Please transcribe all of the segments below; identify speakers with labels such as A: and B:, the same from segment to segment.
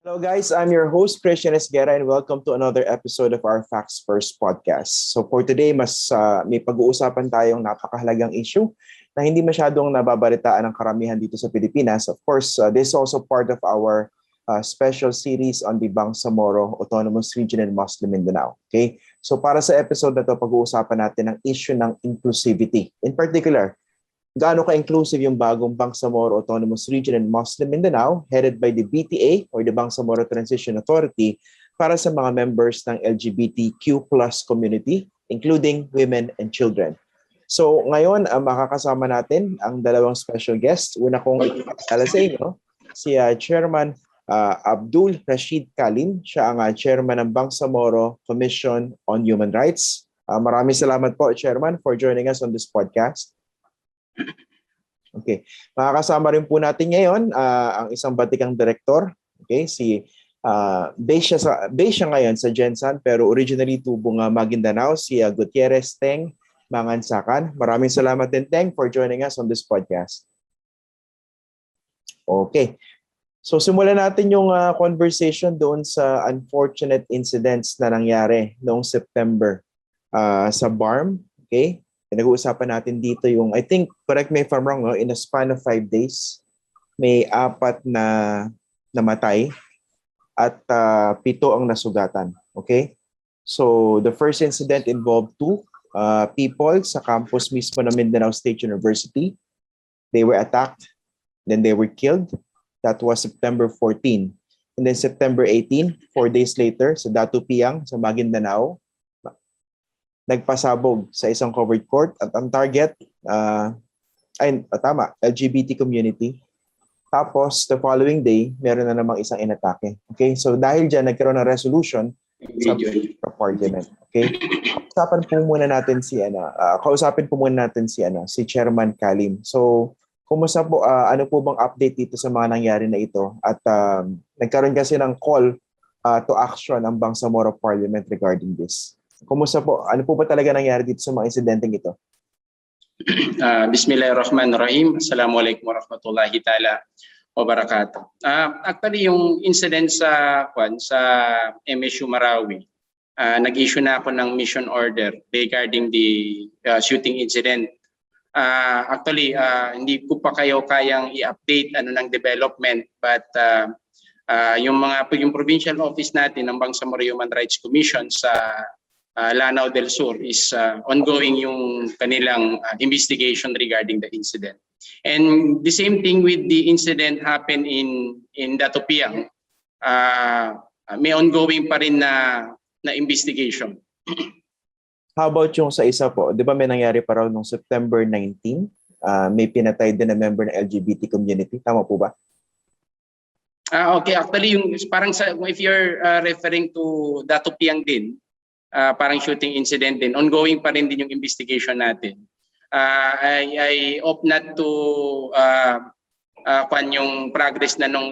A: Hello guys, I'm your host Christian Esguerra and welcome to another episode of our Facts First podcast. So for today, may pag-uusapan tayong napakahalagang issue na hindi masyadong nababalitaan ng karamihan dito sa Pilipinas. Of course, this is also part of our special series on the Bangsamoro Autonomous Region in Muslim Mindanao. Okay? So para sa episode na to, pag-uusapan natin ang issue ng inclusivity. In particular, gaano ka-inclusive yung bagong Bangsamoro Autonomous Region in Muslim Mindanao headed by the BTA or the Bangsamoro Transition Authority para sa mga members ng LGBTQ plus community, including women and children. So ngayon, makakasama natin ang dalawang special guests. Una kong ipakilala sa inyo, si Chairman Abdul Rashid Kalim. Siya ang Chairman ng Bangsamoro Commission on Human Rights. Maraming salamat po, Chairman, for joining us on this podcast. Okay. Makakasama rin po natin ngayon ang isang batikang direktor. Okay, based siya ngayon sa Gensan pero originally tubong Maguindanao, si Gutierrez, Teng, Mangansakan. Maraming salamat din, Teng, for joining us on this podcast. Okay. So simulan natin yung conversation doon sa unfortunate incidents na nangyari noong September sa BARMM. Okay? Nag-uusapan natin dito yung, I think, correct me if I'm wrong, in a span of 5 days, may 4 na namatay at 7 ang nasugatan. Okay? So, the first incident involved 2 people sa campus mismo ng Mindanao State University. They were attacked, then they were killed. That was September 14. And then September 18, 4 days later, sa Datu Piang, sa Maguindanao, nagpasabog sa isang covered court at ang target LGBT community. Tapos the following day, meron na namang isang inatake. Okay? So dahil diyan nagkaroon ng resolution sa parliament. Okay? Kausapin po muna natin si Chairman Kalim. So kumusta po, ano po bang update dito sa mga nangyari na ito? At nagkaroon kasi ng call to action ang Bangsamoro Parliament regarding this. Kumusta po? Ano po ba talaga nangyari dito sa mga insidenteng ito?
B: Bismillahirrahmanirrahim. Assalamualaikum warahmatullahi ta'ala wabarakatuh. Actually, yung incident sa MSU Marawi, nag-issue na ako ng mission order regarding the shooting incident. Actually, hindi ko pa kayo kayang i-update ng development, but yung provincial office natin ng Bangsamoro Human Rights Commission sa Lanao del Sur is ongoing yung kanilang investigation regarding the incident. And the same thing with the incident happened in Datu Piang. May ongoing pa rin na investigation.
A: How about yung sa isa po? Di ba may nangyari pa raw noong September 19? May pinatay din na member ng LGBT community. Tama po ba?
B: Okay, actually yung parang if you're referring to Datu Piang din, parang shooting incident din. Ongoing pa rin din yung investigation natin. I opt not to yung progress na nung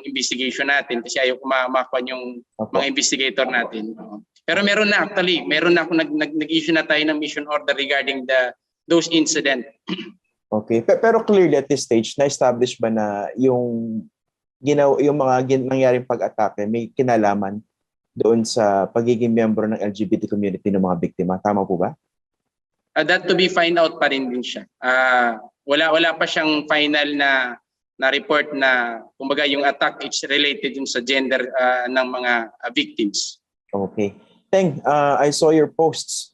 B: investigation natin kasi ayaw ko makuha yung mga investigator natin. Pero meron na ako nag-issue na tayo ng mission order regarding those incident.
A: Okay, pero clearly at this stage na-establish ba na yung mga nangyaring pag-atake may kinalaman doon sa pagiging miyembro ng LGBT community ng mga biktima. Tama po ba?
B: That to be find out pa rin din siya. Wala pa siyang final na report na kumbaga yung attack is related yung sa gender ng mga victims.
A: Okay. Teng, I saw your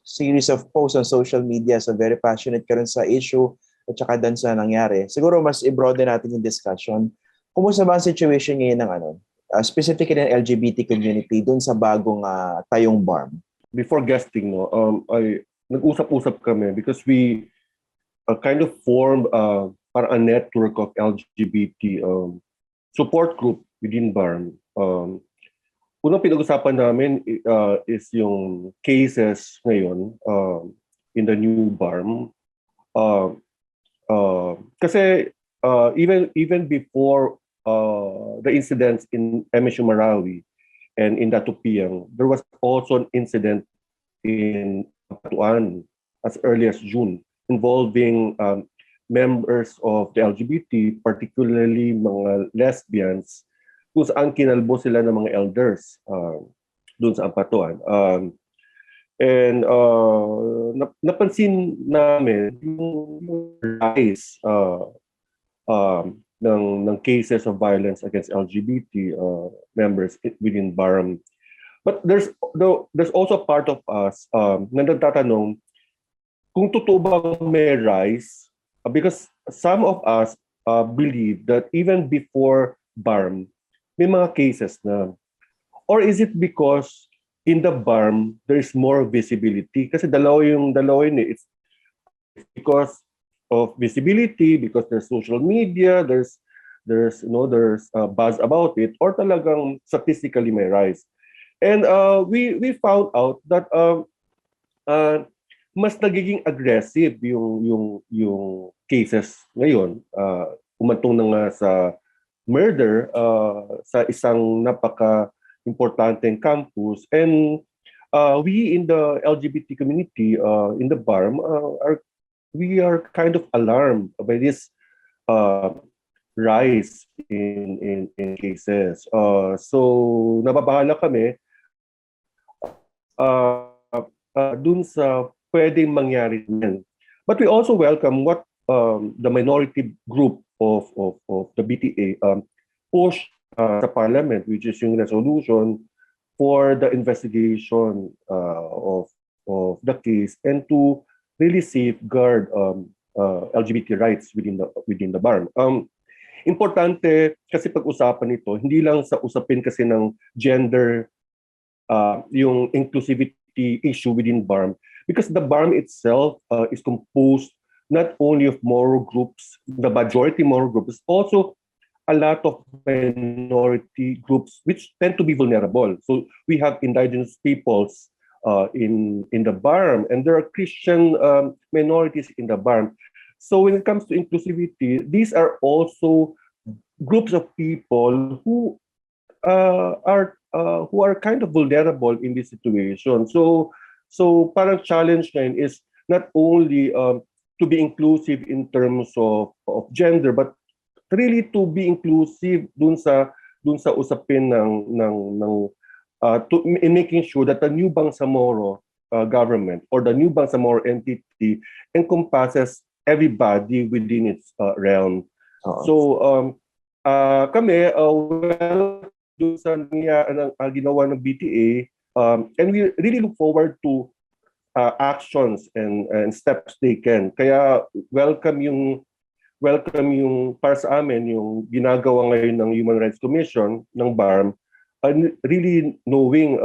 A: series of posts on social media. So very passionate ka rin sa issue at saka dun sa nangyari. Siguro mas i-broaden natin yung discussion. Kumusta ba ang situation ngayon ng specifically ng LGBT community dun sa bagong tayong BARMM?
C: Before guesting, nag-usap-usap kami because we kind of formed para a network of LGBT support group within BARMM. Unang pinag-usapan namin is yung cases ngayon in the new BARMM. Kasi even before the incidents in MSU Marawi and in Datu Piang, there was also an incident in Batuan as early as June involving members of the LGBT, particularly mga lesbians, kung saan kinalbo sila ng mga elders doon sa Ampatuan. And napansin namin yung rise ng cases of violence against LGBT members within BARMM. But there's also a part of us na nagtatanong kung totoo bang may rise, because some of us believe that even before BARMM, may mga cases na. Or is it because in the BARMM, there is more visibility? Kasi dalawa yun eh. It's because of visibility, because there's social media, there's buzz about it, or talagang statistically may rise. And we found out that mas nagiging aggressive yung cases ngayon. Umantong na nga sa murder sa isang napaka-importanteng campus. And we in the LGBT community, in the BARMM, we are kind of alarmed by this rise in cases. So nababahala kami dun sa pwedeng mangyari din. But we also welcome what the minority group of the BTA pushed sa parliament, which is yung resolution for the investigation of the case and to really safeguard LGBT rights within the BARMM. Importante kasi pag-usapan ito, hindi lang sa usapin kasi ng gender, yung inclusivity issue within BARMM, because the BARMM itself is composed not only of Moro groups, the majority Moro groups, also a lot of minority groups which tend to be vulnerable. So we have indigenous peoples in the BARMM, and there are Christian minorities in the BARMM. So when it comes to inclusivity, these are also groups of people who are kind of vulnerable in this situation. So parang challenge ngayon is not only to be inclusive in terms of gender, but really to be inclusive dun sa usapin in making sure that the new Bangsamoro government or the new Bangsamoro entity encompasses everybody within its realm. So kami dun sa ginawa ng BTA, and we really look forward to actions and steps taken. Kaya welcome yung para sa amin yung ginagawa ngayon ng Human Rights Commission ng BARMM, really knowing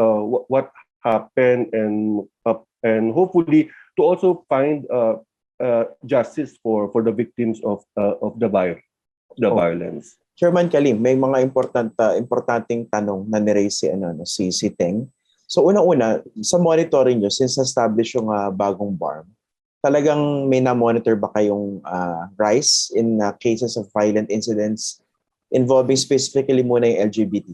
C: what happened and hopefully to also find justice for the victims of the violence.
A: Chairman Kalim, may mga importanteng tanong na ni-raise si Teng. So unang-una, sa monitoring nyo, since established yung bagong BARMM, talagang may na-monitor ba kayong rise in cases of violent incidents involving specifically muna yung LGBT?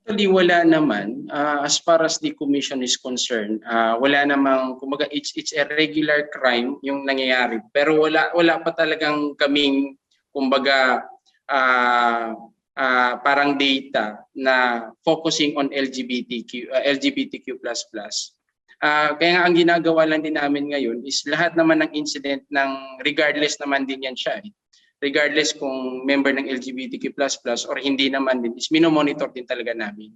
B: Actually, wala naman. As far as the commission is concerned, wala namang, kumbaga, it's a regular crime yung nangyayari. Pero wala pa talagang kaming, kumbaga, parang data na focusing on LGBTQ++. Kaya nga ang ginagawa lang din namin ngayon is lahat naman ng incident ng regardless naman din yan siya. Regardless kung member ng LGBTQ++ or hindi naman din, is minomonitor din talaga namin.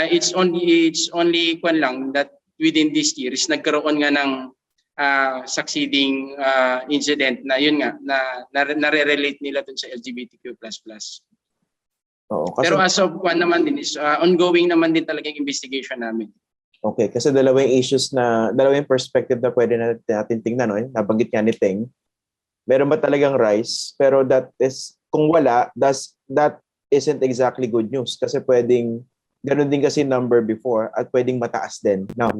B: It's only kwan lang that within this year is nagkaroon nga ng succeeding incident na yun nga, na nare-relate nila dun sa LGBTQ++.
A: Oo, kasi,
B: pero as of one naman din is ongoing naman din talaga yung investigation namin.
A: Okay, kasi dalawang perspective na pwede natin tingnan, no? Nabanggit nga ni Teng. Meron ba talagang rise? Pero kung wala, that isn't exactly good news kasi pwedeng ganun din kasi number before at pwedeng mataas din. Now,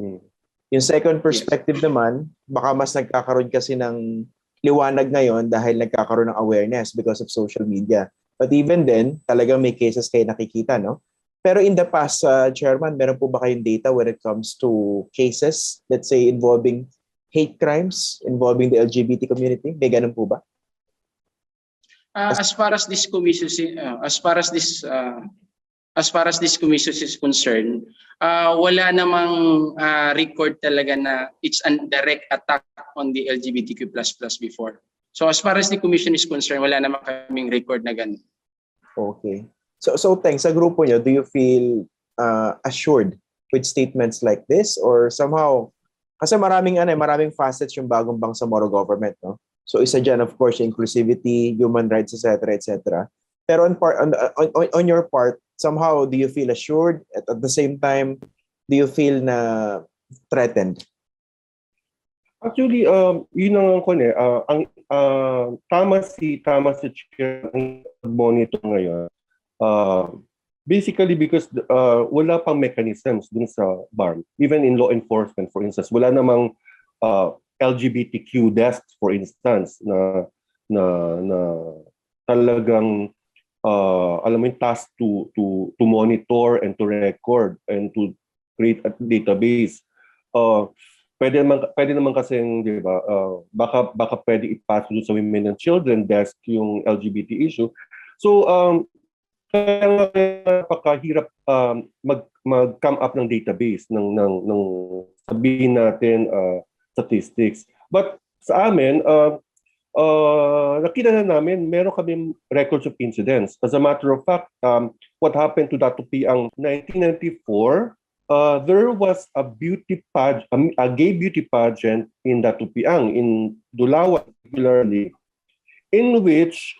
A: yung second perspective naman, baka mas nagkakaroon kasi ng liwanag ngayon dahil nagkakaroon ng awareness because of social media. But even then, talagang may cases kayo nakikita, no? Pero in the past, Chairman, meron po ba kayong data when it comes to cases, let's say, involving hate crimes, involving the LGBT community? May ganun po ba?
B: As far as this commission, as far as this commission is concerned, wala namang record talaga na it's a direct attack on the LGBTQ++ before. So as far as the commission is concerned, wala namang kaming record na ganun.
A: Okay. So Teng, sa grupo nyo, do you feel assured with statements like this, or somehow, kasi maraming facets yung bagong Bangsamoro government, no? So isa dyan, of course, inclusivity, human rights, etc., etc. Pero on your part, somehow, do you feel assured? At the same time, do you feel na threatened?
C: Actually, yun ang ko ang tama si Chair ang monitor ngayon. Basically because wala pang mechanisms dun sa BARMM. Even in law enforcement, for instance, wala namang LGBTQ desks, for instance, na talagang alam mo yung task to monitor and to record and to create a database. Pwede naman kasi, di ba, baka pwede ipasok sa women and children desk yung LGBT issue. So kaya napakahirap mag-come up ng database ng sabihin natin statistics. But sa amin, nakita na namin, meron kami records of incidents. As a matter of fact, what happened to Datupiang 1994, there was a gay beauty pageant in Datupiang, in Dulawan particularly, in which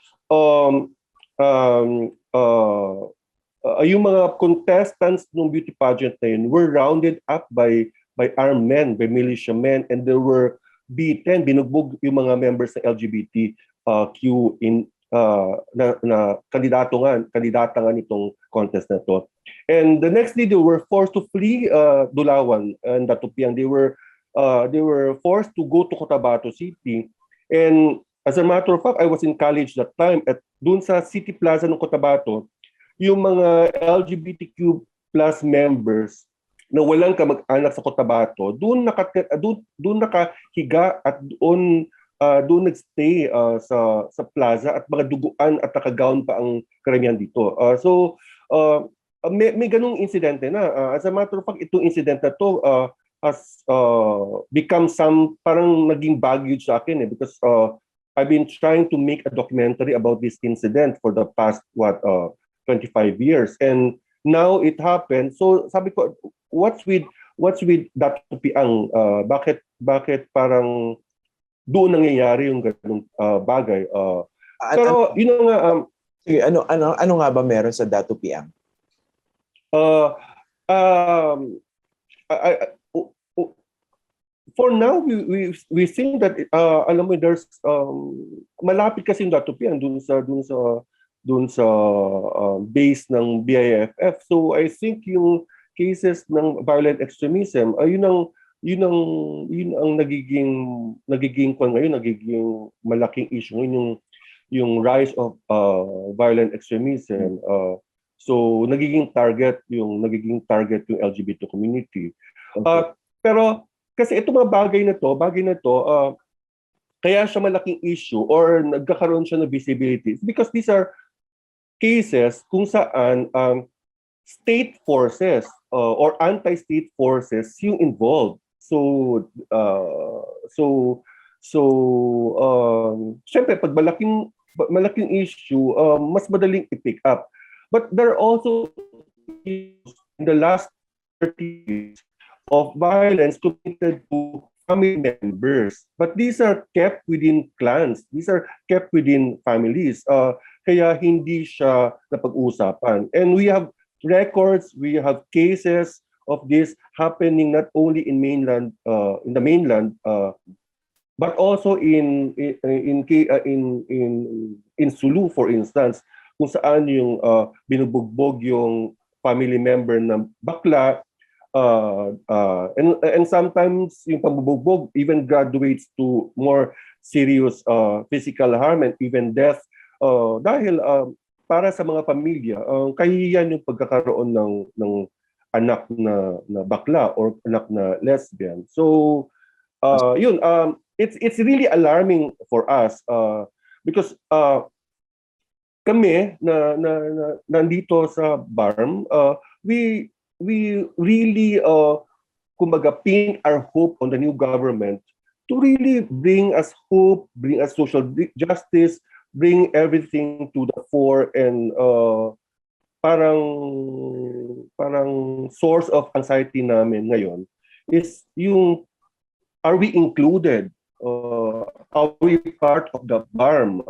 C: yung mga contestants ng beauty pageant na yun were rounded up by armed men, by militiamen, and they were beaten, binugbog yung mga members ng LGBTQ na kandidata nga nitong contest na to. And the next day, they were forced to flee Dulawan and Datupiang. They were forced to go to Cotabato City. And as a matter of fact, I was in college that time at dun sa City Plaza ng Cotabato, yung mga LGBTQ plus members na walang kamag-anak sa Cotabato, doon nakahiga at doon nagstay sa plaza at mga duguan at nakagaon pa ang karamihan dito. So may ganung insidente na. As a matter of fact, itong incident na to has become parang naging baggage sa akin because I've been trying to make a documentary about this incident for the past 25 years, and now it happened. So sabi ko, what's with Datupiang? Bakit parang doon nangyayari yung ganung bagay? Pero yun nga.
A: Sige, ano nga ba meron sa Datupiang?
C: For now, we think that alam mo, there's malapit kasi yung Datupiang dun sa base ng BIFF. So I think yung cases ng violent extremism, yun ang nagiging kung ngayon, nagiging malaking issue ngayon, yung rise of violent extremism. So nagiging target yung LGBT community. Okay. Pero kasi itong mga bagay na to, kaya siya malaking issue or nagkakaroon siya ng visibility because these are cases kung saan state forces or anti-state forces yung involved. So syempre pag malaking issue, mas madaling i-pick up. But there are also in the last 30 years of violence committed to family members. But these are kept within clans. These are kept within families. Kaya hindi siya napag-usapan. And we have records, we have cases of this happening not only in the mainland, but also in Sulu, for instance, kung saan yung binubugbog yung family member ng bakla, and sometimes yung pambubugbog even graduates to more serious physical harm and even death dahil para sa mga pamilya kahihiyan yung pagkakaroon ng anak na bakla or anak na lesbian. So it's really alarming for us because kami na nandito sa BARMM, we really kumbaga pin our hope on the new government to really bring us hope, bring us social justice, bring everything to the fore, and parang source of anxiety namin ngayon is yung, are we included? Are we part of the BARMM?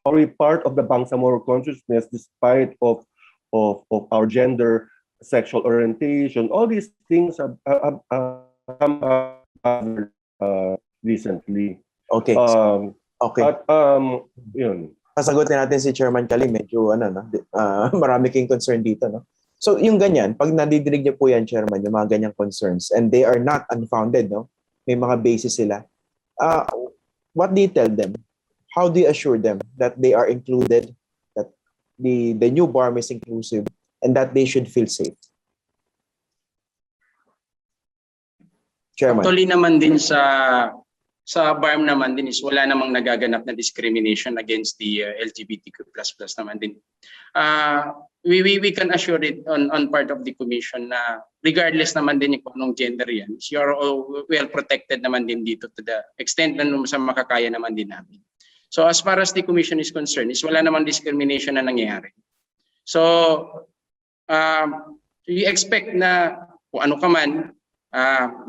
C: Are we part of the Bangsamoro consciousness despite of our gender, sexual orientation? All these things have come up recently.
A: Okay. Okay.
C: At yun.
A: Pasagutin natin si Chairman Kalim, medyo marami king concern dito, no? So yung ganyan, pag nadidinig niyo po yan, Chairman, yung mga ganyang concerns, and they are not unfounded, no? May mga basis sila. What do you tell them? How do you assure them that they are included, that the new BARMM is inclusive, and that they should feel safe? Chairman.
B: Actually naman din sa BARMM naman din is wala namang nagaganap na discrimination against the LGBTQ++ naman din. We can assure it on part of the commission na regardless naman din kung anong gender yan, you are well protected naman din dito to the extent na sa makakaya naman din namin. So as far as the commission is concerned, is wala namang discrimination na nangyayari. So we expect na kung ano ka man,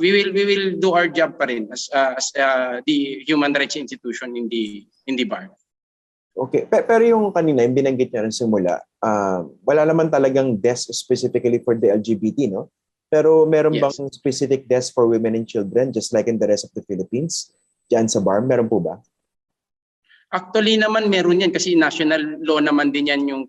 B: we will do our job pa rin as the human rights institution in the BARMM.
A: Okay. Pero yung kanina, yung binanggit niya rin simula, wala naman talagang desk specifically for the LGBT, no? Pero meron bang specific desk for women and children just like in the rest of the Philippines? Diyan sa BARMM, meron po ba?
B: Actually naman meron yan kasi national law naman din yan yung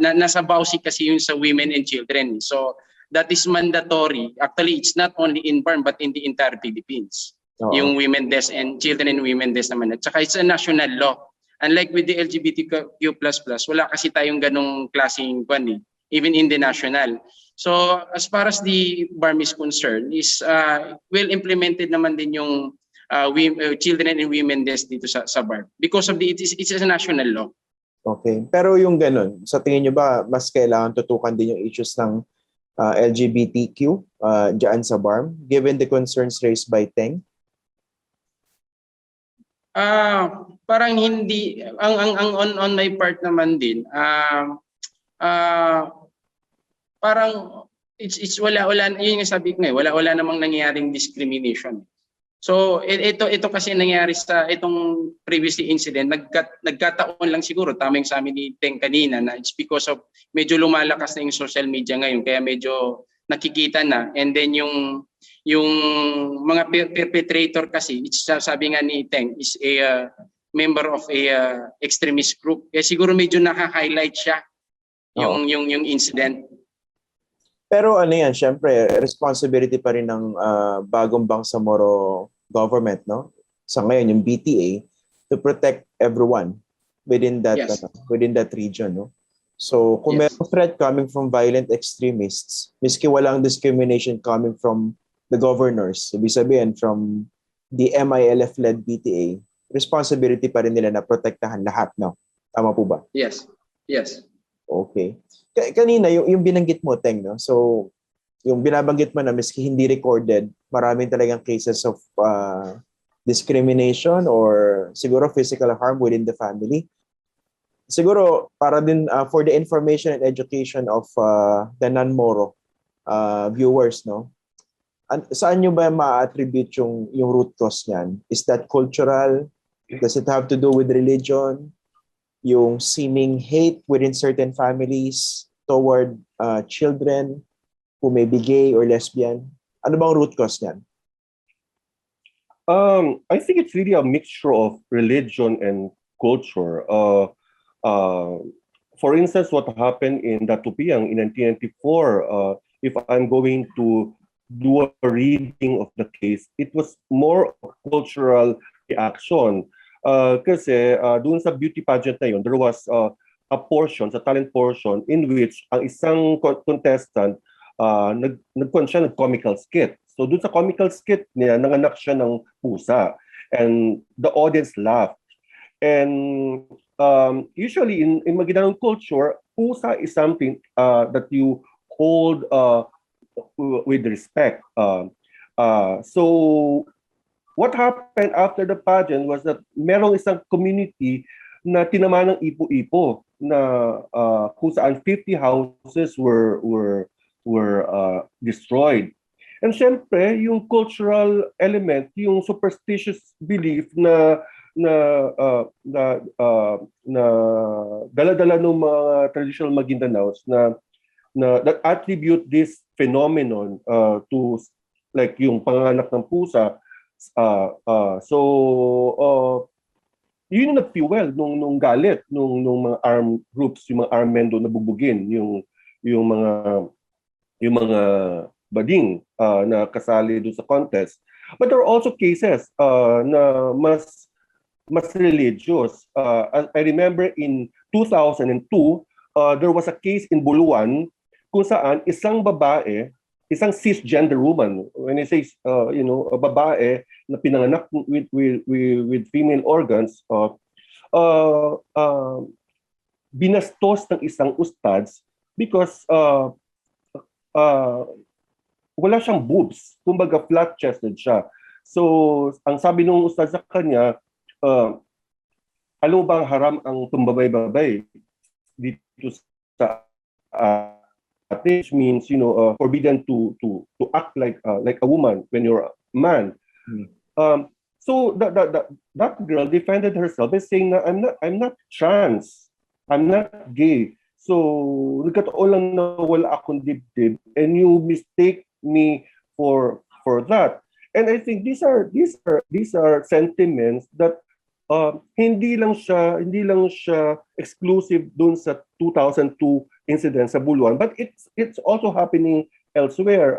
B: nasa BAUSI kasi yung sa women and children. So that is mandatory. Actually, it's not only in BARMM but in the entire Philippines. Yung women desk and children and women desk naman. At saka it's a national law. Unlike with the LGBTQ++, wala kasi tayong ganong klaseng even in the national. So as far as the BARMM is concerned, is well implemented naman din yung children and women desk dito sa BARMM because of it's a national law.
A: Okay. Pero yung ganun, sa tingin nyo ba mas kailangan tutukan din yung issues ng LGBTQ dyan sa BARMM given the concerns raised by Teng?
B: Parang hindi ang on my part naman din parang it's wala yun yung sabi ko wala namang nangyayaring discrimination. So ito kasi nangyari sa itong previously incident, nagkataon lang siguro, tama yung sa amin ni Teng kanina, na it's because of medyo lumalakas na yung social media ngayon kaya medyo nakikita na, and then yung mga perpetrator kasi, sabi nga ni Teng, is a member of a extremist group. Kaya siguro medyo naka-highlight siya yung incident.
A: Pero ano yan, syempre, responsibility pa rin ng bagong Bangsamoro government, no? Sa ngayon, yung BTA, to protect everyone within that region, no? So, kung may threat coming from violent extremists, miski walang discrimination coming from the governors, ibig sabihin from the MILF-led BTA, responsibility pa rin nila na protektahan lahat, no? Tama po ba?
B: Yes.
A: Okay. Kanina, yung binanggit mo, Teng, no? So, yung binabanggit mo na miski hindi recorded, maraming talagang cases of discrimination or siguro physical harm within the family. Siguro, para din for the information and education of the non-Moro viewers, no? Saan nyo ba ma-attribute yung root cause niyan? Is that cultural? Does it have to do with religion? Yung seeming hate within certain families toward children who may be gay or lesbian? Ano bang root cause niyan?
C: I think it's really a mixture of religion and culture. For instance, what happened in Datupiang in 1994, if I'm going to do a reading of the case, it was more of cultural reaction. Kasi doon sa beauty pageant na yun, there was a portion, sa talent portion, in which ang isang contestant nag-comical skit. So doon sa comical skit niya, nanganak siya ng pusa. And the audience laughed. And usually in Maguindanao culture, pusa is something that you hold with respect. So what happened after the pageant was that merong isang community na tinamaan ng ipo-ipo na kung saan 50 houses were destroyed. And syempre, yung cultural element, yung superstitious belief na dala-dala ng mga traditional Magindanaos na that attribute this phenomenon to like yung panganak ng pusa. Yun yung nag-fuel nung galit nung mga armed groups, yung mga armed men doon nabubugin yung mga bading na kasali doon sa contest. But there are also cases na mas religious. I remember in 2002, there was a case in Buluan kung saan isang babae, isang cisgender woman, when I say a babae na pinanganak with female organs, binastos ng isang ustads because wala siyang boobs, kumbaga flat-chested siya. So, ang sabi ng ustad sa kanya, alam mo bang haram ang tumbabay-babay dito sa which means forbidden to act like a woman when you're a man. So that girl defended herself by saying na I'm not trans, I'm not gay. So nagkataon lang na wala akong dibdib and you mistake me for that. And I think these are sentiments that hindi lang siya exclusive dun sa 2002 incident sa Buluan, but it's also happening elsewhere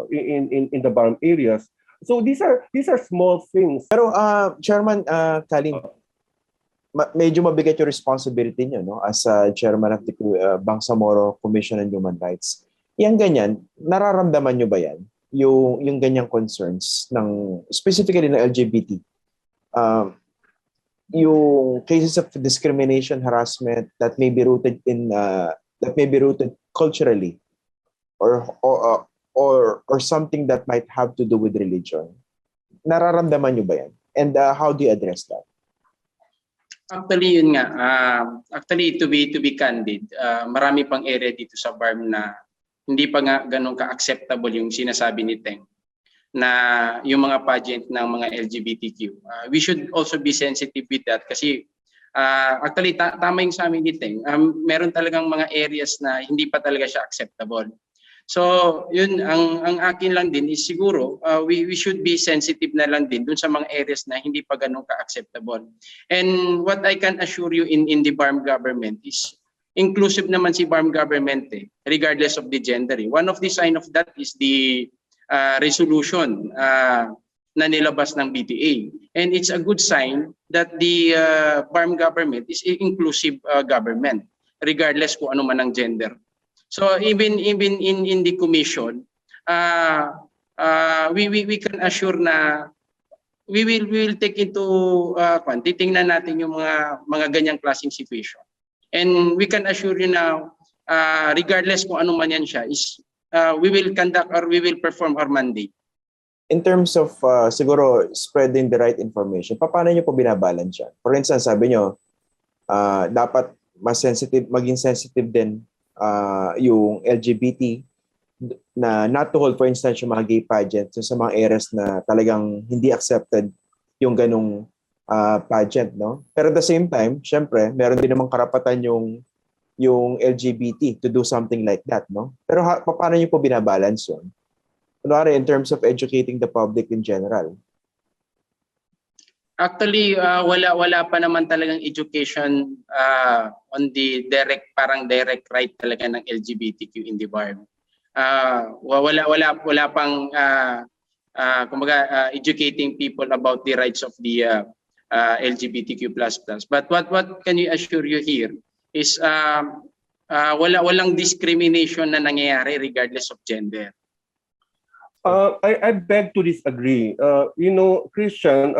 C: in the BARMM areas. So these are small things.
A: Pero Chairman Kalim, medyo mabigat yung responsibility niyo, no, as chairman of the Bangsamoro Commission on Human Rights. Yang ganyan, nararamdaman niyo ba yan? Yung ganyang concerns ng specifically ng LGBT? Yung cases of discrimination, harassment that may be rooted culturally or something that might have to do with religion. Nararamdaman niyo ba yan? And how do you address that?
B: Actually, yun nga. Actually, to be candid, marami pang area dito sa BARMM na hindi pa nga ganun ka-acceptable yung sinasabi ni Teng na yung mga pageant ng mga LGBTQ. We should also be sensitive with that kasi actually tama yung sa amin ni Teng. Meron talagang mga areas na hindi pa talaga siya acceptable. So, yun, ang akin lang din is siguro, we should be sensitive na lang din dun sa mga areas na hindi pa ganun ka-acceptable. And what I can assure you in the BARMM government is, inclusive naman si BARMM government regardless of the gender. One of the sign of that is the resolution na nilabas ng BTA. And it's a good sign that the BARMM government is inclusive government, regardless kung ano man ang gender. So even in the commission, we can assure na we will take into titingnan natin yung mga ganyang klaseng situation. And we can assure you now, regardless kung ano man yan siya, is we will conduct or we will perform our mandate.
A: In terms of siguro spreading the right information, paano niyo po binabalance yan? For instance, sabi niyo, dapat maging sensitive din yung LGBT na not to hold, for instance, yung mga gay pageants sa mga areas na talagang hindi accepted yung ganong pageant, no? Pero at the same time, syempre, meron din namang karapatan yung LGBT to do something like that, no? Pero paano niyo po binabalance yun? Kunwari, in terms of educating the public in general.
B: Actually, wala pa naman talagang education on the direct right talaga ng LGBTQ in the BARMM. Wala pang educating people about the rights of the LGBTQ++. But what can you assure you here is walang discrimination na nangyayari regardless of gender.
C: I beg to disagree. Christian,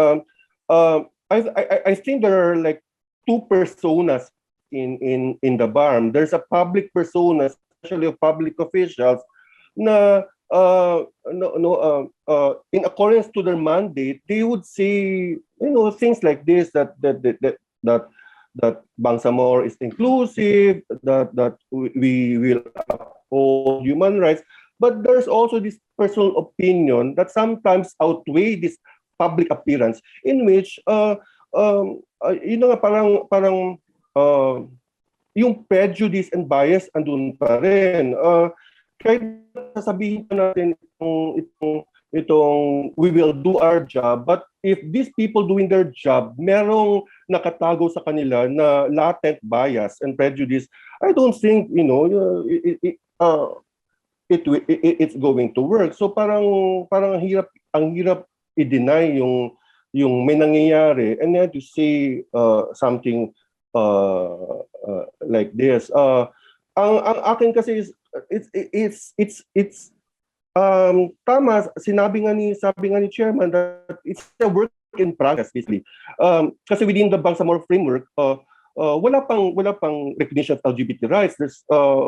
C: I think there are like two personas in the BARMM. There's a public persona, especially of public officials, na in accordance to their mandate, they would say things like this, that Bangsamoro is inclusive, that we will uphold human rights. But there's also this personal opinion that sometimes outweigh this public appearance, in which parang yung prejudice and bias andun pa rin. Kahit sasabihin pa natin itong we will do our job, but if these people doing their job merong nakatago sa kanila na latent bias and prejudice, I don't think it's going to work. So parang ang hirap i-deny yung may nangyayari, and then to say something like this. Ang akin kasi it's tama, sabi nga ni Chairman that it's a work in progress basically. Kasi within the Bangsamoro framework, wala pang recognition of LGBT rights. There's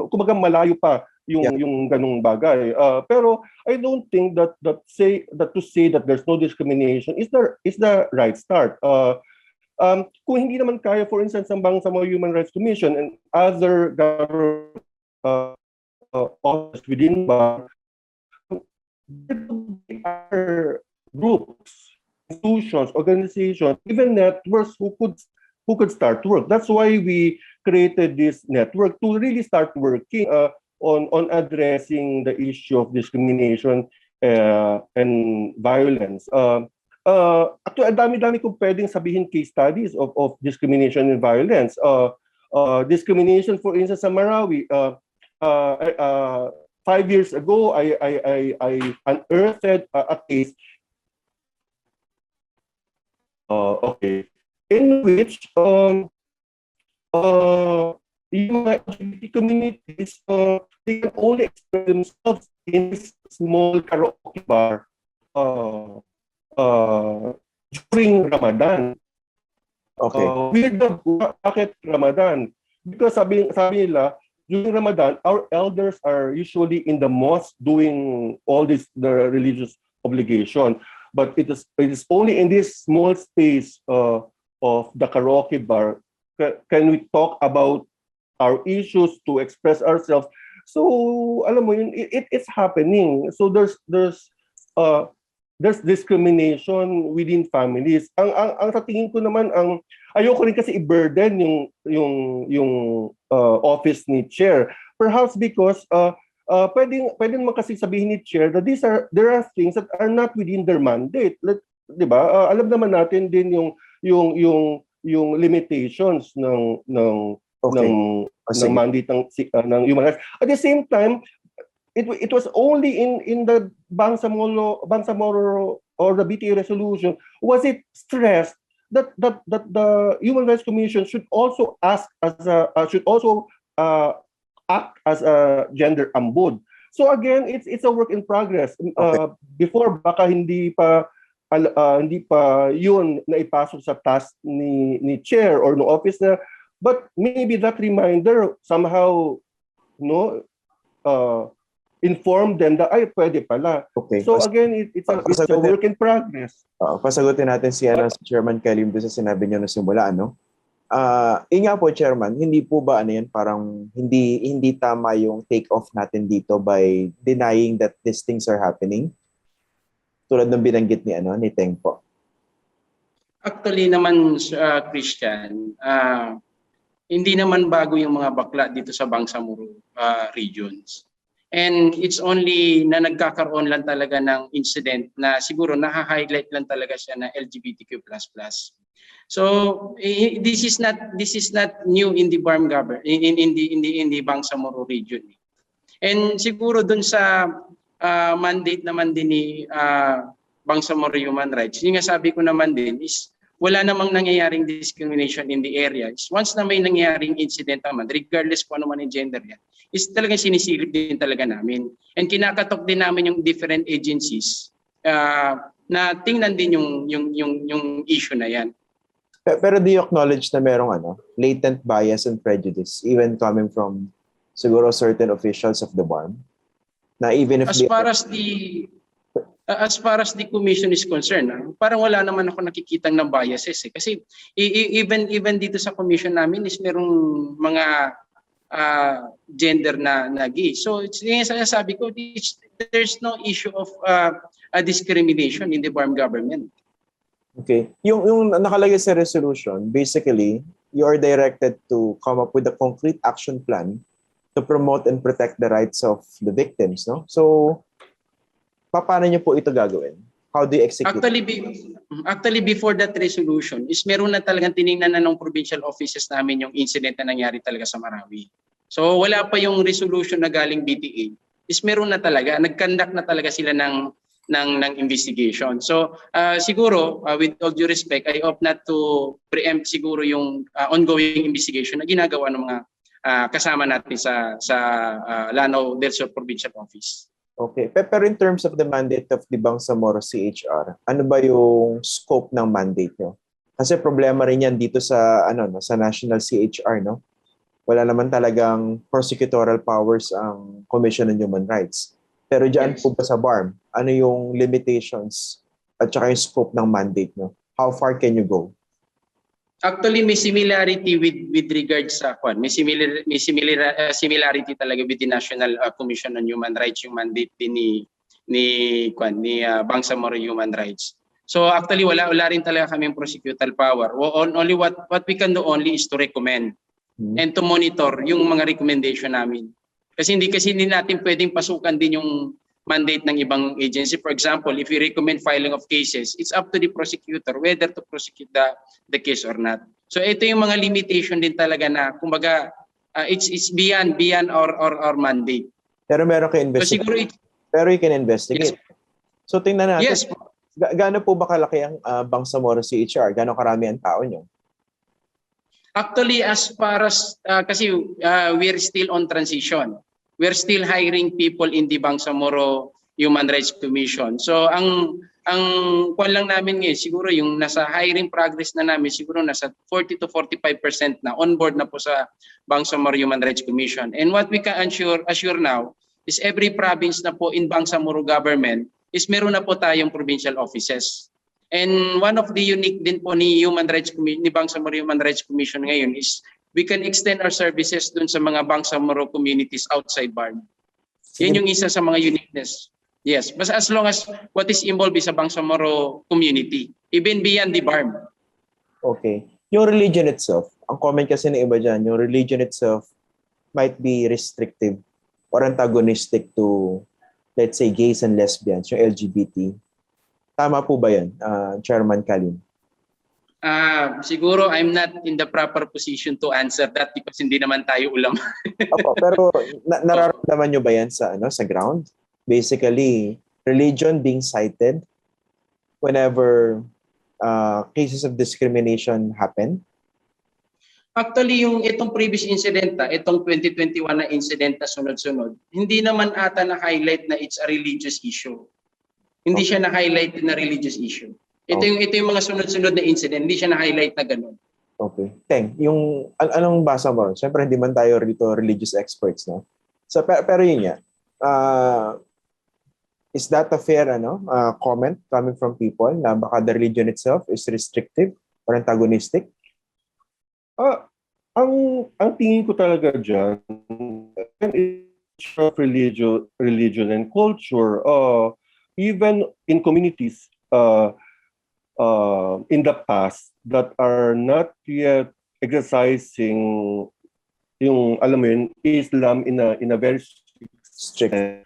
C: kumbaga malayo pa yung ganung bagay. Pero I don't think that to say that there's no discrimination is the right start. Kung hindi naman kaya, for instance, ang Bangsamoro Human Rights Commission and other government offices within BARMM, there are groups, institutions, organizations, even networks who could start work. That's why we created this network to really start working on addressing the issue of discrimination and violence. Actually, ang dami-dami kong pwedeng sabihin case studies of discrimination and violence. Discrimination, for instance, sa Marawi. 5 years ago, I unearthed a case in which yung LGBT communities, they can only express themselves in this small karaoke bar during Ramadan.
A: Okay.
C: Weird na, bakit Ramadan? Because sabi nila, during Ramadan, our elders are usually in the mosque doing all the religious obligation. But it is only in this small space of the karaoke bar can we talk about our issues, to express ourselves. So alam mo yun, it's happening. So there's discrimination within families. Ang sa tingin ko naman, ayoko rin kasi i-burden yung office ni Chair. Perhaps because pwedeng naman kasi sabihin ni Chair that there are things that are not within their mandate. Di ba? Alam naman natin din yung limitations ng mandate ng human rights. At the same time, it was only in the Bangsamoro or the BTA resolution was it stressed that the Human Rights Commission should also act as a gender ambud. So again, it's a work in progress. Before baka hindi pa yun na ipasok sa task ni Chair or no office na, but maybe that reminder somehow inform them that ay pwede pala.
A: Okay.
C: So again, it's a work in progress.
A: Pasagutin natin si Chairman Kalim doon sa sinabi niyo na simula, ano? Yun nga po, Chairman, hindi po ba parang hindi tama yung take off natin dito by denying that these things are happening? Tulad ng binanggit ni Teng po.
B: Actually naman, Christian, hindi naman bago yung mga bakla dito sa Bangsamoro regions. And it's only na nagkakaroon lang talaga ng incident na siguro naha-highlight lang talaga siya na LGBTQ++. So this is not new in the BARMM government, in the Bangsamoro region. And siguro dun sa mandate naman din ni Bangsamoro Human Rights, yung nga sabi ko naman din is wala namang nangyayaring discrimination in the area. Once na may nangyayaring incident naman, regardless kung ano man yung gender yan, is talagang sinisilip din talaga namin. And kinakatok din namin yung different agencies na tingnan din yung issue na yan.
A: Pero do you acknowledge na merong latent bias and prejudice even coming from siguro certain officials of the BARMM? Na even if
B: As far as the commission is concerned, parang wala naman ako nakikitang ng biases eh. Kasi even dito sa commission namin is merong mga gender na gay. So it's yung sabi ko, there's no issue of a discrimination in the BARMM government.
A: Okay. Yung nakalagay sa resolution, basically, you are directed to come up with a concrete action plan to promote and protect the rights of the victims, no? So, paano niyo po ito gagawin? How do you execute?
B: Actually, before that resolution, is meron na talagang tiningnan na ng provincial offices namin yung incident na nangyari talaga sa Marawi. So, wala pa yung resolution na galing BTA. Is meron na talaga, nag-conduct na talaga sila ng investigation. So siguro with all due respect, I opt not to preempt siguro yung ongoing investigation na ginagawa ng mga kasama natin sa Lanao del Sur Provincial Office.
A: Okay. Pero in terms of the mandate of the Bangsamoro CHR, ano ba yung scope ng mandate nyo? Kasi problema rin yan dito sa sa National CHR, no? Wala naman talagang prosecutorial powers ang Commission on Human Rights. Pero diyan po ba sa BARMM, ano yung limitations at saka yung scope ng mandate nyo? How far can you go?
B: Actually, may similarity with regards sa may similarity talaga with the National Commission on Human Rights, yung mandate din ni Bangsamoro Human Rights. So actually wala rin talaga kaming prosecutorial power. Only what we can do only is to recommend and to monitor yung mga recommendation namin. Kasi hindi natin pwedeng pasukan din yung mandate ng ibang agency. For example, if you recommend filing of cases, it's up to the prosecutor whether to prosecute the case or not. So ito yung mga limitation din talaga na kumbaga it's beyond our mandate.
A: Pero meron kayo investigate. So siguro pero you can investigate. Yes. So tingnan natin.
B: Yes.
A: Gaano po ba kalaki ang Bangsamoro CHR? Gaano karami ang tao nyo?
B: Actually, as far as, kasi we're still on transition. We're still hiring people in the Bangsamoro Human Rights Commission. So, ang kwan lang namin ngayon, siguro yung nasa hiring progress na namin, siguro nasa 40 to 45% na on board na po sa Bangsamoro Human Rights Commission. And what we can assure now is every province na po in Bangsamoro government is meron na po tayong provincial offices. And one of the unique din po ni Bangsamoro Human Rights Commission ngayon is we can extend our services dun sa mga Bangsamoro communities outside BARMM. Yan yung isa sa mga uniqueness. Yes, but as long as what is involved is sa Bangsamoro community, even beyond the BARMM.
A: Okay. Yung religion itself, ang comment kasi ng iba dyan, yung religion itself might be restrictive or antagonistic to, let's say, gays and lesbians, yung LGBT. Tama po ba yan, Chairman Kalim?
B: Siguro I'm not in the proper position to answer that because hindi naman tayo ulam.
A: Opo, pero nararamdaman nyo ba yan sa ground? Basically, religion being cited whenever cases of discrimination happen?
B: Actually, itong previous incident, itong 2021 na incident na sunod-sunod, hindi naman ata na-highlight na it's a religious issue. Hindi siya na-highlight na religious issue. Ito yung mga sunod-sunod na incident, hindi siya na-highlight na gano'n.
A: Okay. Teng, yung anong basa mo? Siyempre hindi man tayo rito religious experts, no? So pero yun nga. Is that a fair comment coming from people na baka the religion itself is restrictive or antagonistic?
C: Ang tingin ko talaga diyan of religion and culture, even in communities in the past that are not yet exercising yung alam mo yun, Islam in a very strict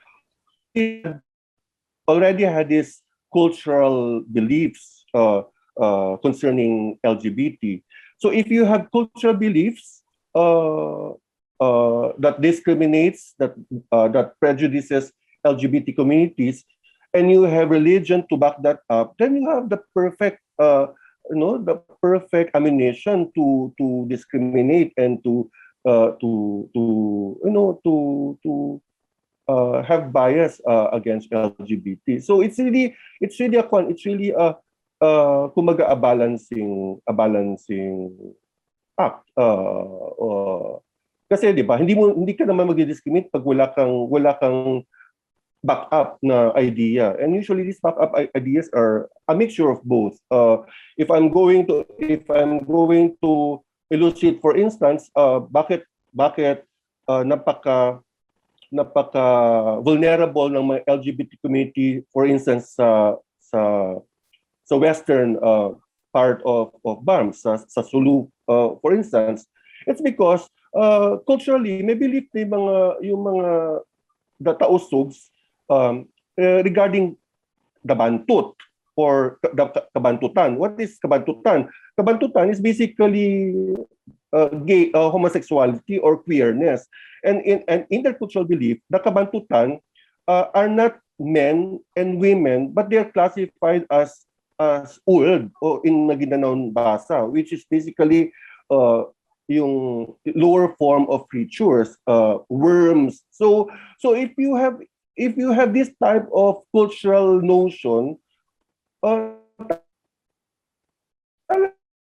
C: already had these cultural beliefs concerning LGBT. So if you have cultural beliefs that discriminates, that prejudices LGBT communities, and you have religion to back that up, then you have the perfect, the perfect ammunition to discriminate and to have bias against LGBT. So it's really kumaga a balancing act. Kasi 'di ba, hindi ka naman magdi-discriminate pag wala kang backup na idea. And usually these backup ideas are a mixture of both. If I'm going to elucidate, for instance, bakit napaka vulnerable ng mga LGBT community, for instance, sa western part of BARMM, sa Sulu, for instance, it's because culturally may belief yung mga dataosogs regarding the bantut or kabantutan. What is kabantutan? Kabantutan is basically gay homosexuality or queerness. And in their cultural belief, the kabantutan are not men and women, but they are classified as old o in Maguindanao basa, which is basically yung lower form of creatures, worms. So if you have this type of cultural notion,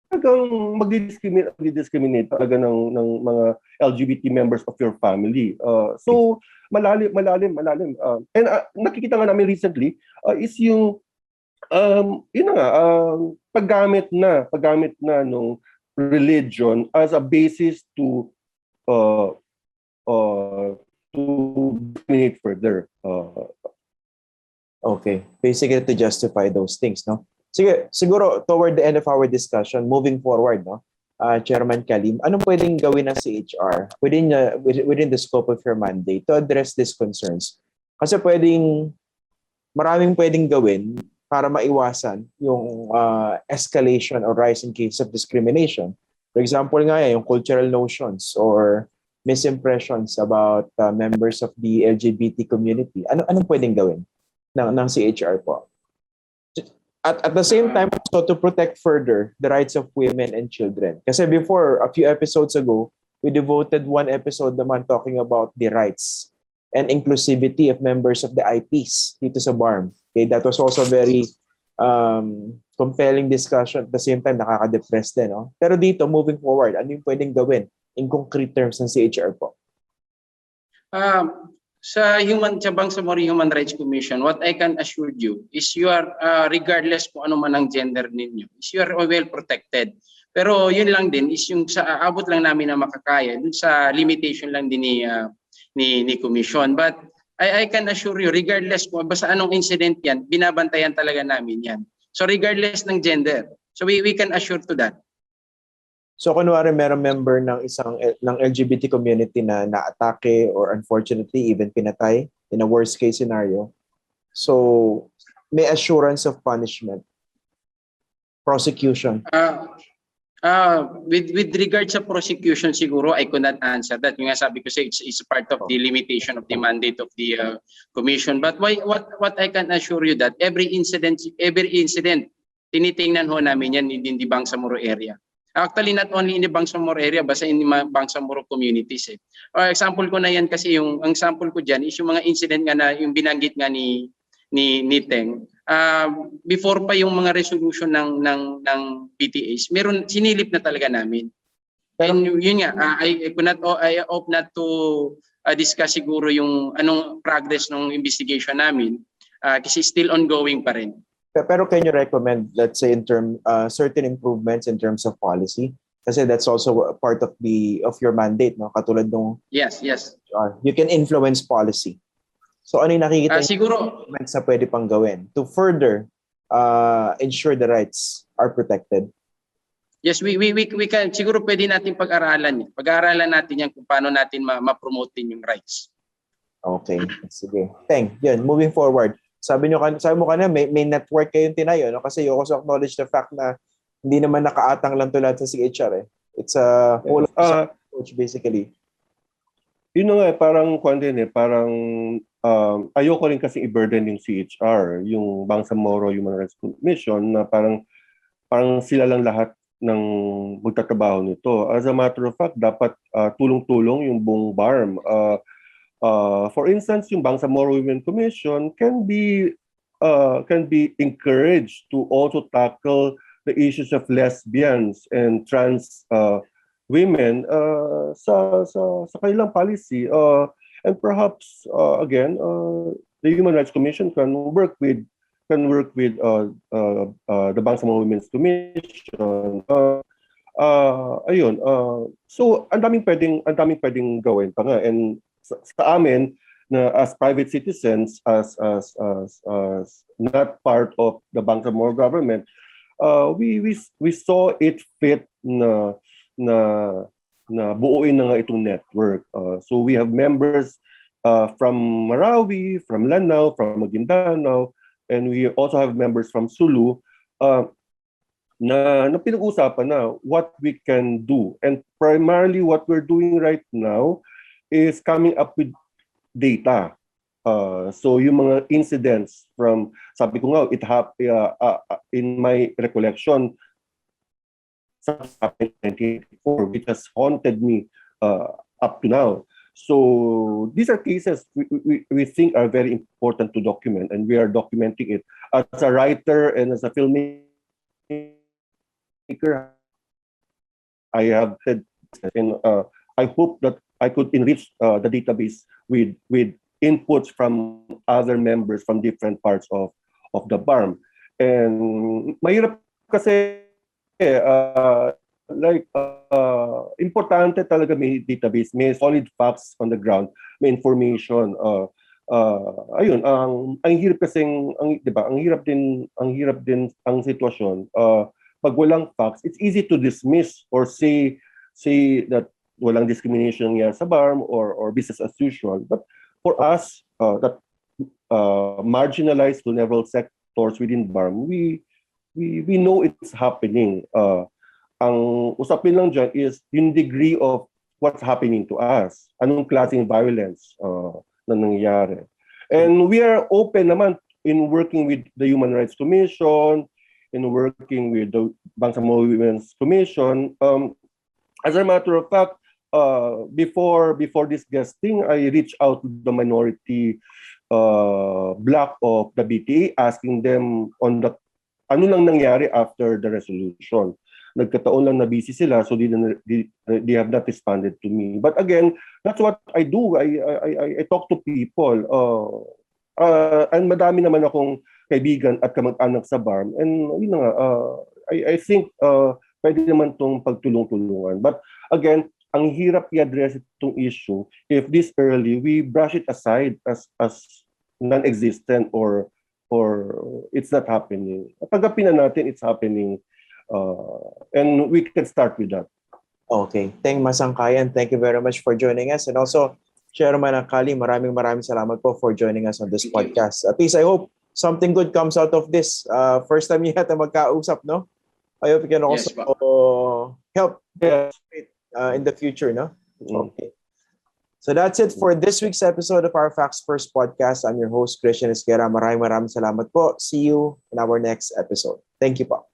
C: talagang magdi-discriminate talaga ng mga LGBT members of your family. So malalim. And nakikita nga namin recently is yung yun nga, paggamit na nung religion as a basis to discriminate further.
A: Okay. Basically to justify those things, no? Sige, siguro toward the end of our discussion, moving forward, no? Chairman Kalim, anong pwedeng gawin ng CHR within the scope of your mandate to address these concerns? Kasi maraming pwedeng gawin para maiwasan yung escalation or rise in case of discrimination. For example nga yung cultural notions or misimpressions about members of the LGBT community. Anong pwedeng gawin ng CHR po? At the same time, so to protect further the rights of women and children. Kasi before, a few episodes ago, we devoted one episode naman talking about the rights and inclusivity of members of the IPs dito sa BARMM. Okay, that was also very compelling discussion. At the same time, nakaka-depress din. No? Pero dito, moving forward, ano yung pwedeng gawin in concrete terms ng CHR po?
B: Sa Bangsamoro Human Rights Commission, what I can assure you is you are, regardless kung ano man ang gender ninyo, is you are well protected. Pero yun lang din is yung sa abot lang namin na makakaya, dun sa limitation lang din ni Commission. But I can assure you, regardless kung basta anong incident yan, binabantayan talaga namin yan. So regardless ng gender. So we can assure to that.
A: So kunwari merong member ng LGBT community na naatake or unfortunately even pinatay in a worst case scenario. So may assurance of punishment, prosecution.
B: With regard sa prosecution siguro I could not answer that. Yung nga sabi ko sa it's part of the limitation of the mandate of the commission. But what I can assure you that every incident tinitingnan ho namin yan in the Bangsamoro area. Actually, not only in the Bangsamoro area, basta in the Bangsamoro communities. Example ko na yan kasi ang example ko dyan is yung mga incident nga na yung binanggit nga ni Teng. Before pa yung mga resolution ng PTAs, sinilip na talaga namin. And yun nga, I hope not to discuss siguro yung anong progress ng investigation namin kasi still ongoing pa rin.
A: Pero can you recommend, let's say, certain improvements in terms of policy? Kasi that's also part of your mandate, no? Katulad nung
B: Yes.
A: You can influence policy. So ano yung nakikita
B: siguro
A: improvements na pwede pang gawin to further ensure the rights are protected?
B: Yes, we can siguro pwede natin pag-aralan yan. Pag-aralan natin yan kung paano natin ma-promote din yung rights.
A: Okay, sige. Teng, yun, moving forward. Sabi mo kanina may network kayong tinayo, no? Kasi you also acknowledge the fact na hindi naman nakaatang lang to lahat sa CHR. It's a whole approach basically.
C: Yun nga parang ayoko rin kasi i-burden yung CHR, yung Bangsamoro Human Rights Commission na parang sila lang lahat ng magtatrabaho nito. As a matter of fact, dapat tulong-tulong yung buong BARMM. For instance, yung Bangsamoro Women Commission can be can be encouraged to also tackle the issues of lesbians and trans women sa kanilang policy. And perhaps again, the Human Rights Commission can work with the Bangsamoro Women's Commission. Ayun. So ang daming pwedeng gawin pa nga, and sa amin na as private citizens, as not part of the Bangsamoro government, we saw it fit na buuin na nga itong network. So we have members from Marawi, from Lanao, from Maguindanao, and we also have members from Sulu na pinag-usapan na what we can do. And primarily what we're doing right now is coming up with data. So yung mga incidents from, sabi ko nga, in my recollection, sa 1984, which has haunted me up to now. So these are cases we think are very important to document, and we are documenting it. As a writer and as a filmmaker, I have said, and I hope that I could enrich the database with inputs from other members from different parts of the BARMM. And mahirap kasi importante talaga may database, may solid facts on the ground, may information. Ayun, ang hirap kasing, di ba? Ang hirap din ang sitwasyon. Pag walang facts, it's easy to dismiss or say that walang discrimination nangyari sa BARMM or business as usual. But for us, that marginalized vulnerable sectors within BARMM, we know it's happening. Ang usapin lang dyan is yung degree of what's happening to us. Anong klaseng violence na nangyayari. And we are open naman in working with the Human Rights Commission, in working with the Bangsamoro Women's Commission. As a matter of fact, before this guesting, I reached out to the minority block of the BTA, asking them on the ano lang nangyari after the resolution. Nagkataon lang na busy sila, so they have not responded to me. But again, that's what I do. I talk to people. And madami naman akong kaibigan at kamag-anak sa BARMM. And yun nga, I think pwede naman itong pagtulong-tulungan. But again, ang hirap i-address itong issue if this early, we brush it aside as non-existent or it's not happening. Tanggapin na natin it's happening. And we can start with that.
A: Okay. Teng Masangkayan, thank you very much for joining us. And also, Chairman Kalim, maraming salamat po for joining us on this podcast. At least I hope something good comes out of this. First time yata magkausap, no? I hope you can also help in the future, no? Okay. So that's it for this week's episode of our Facts First podcast. I'm your host, Christian Esguerra. Maraming salamat po. See you in our next episode. Thank you po.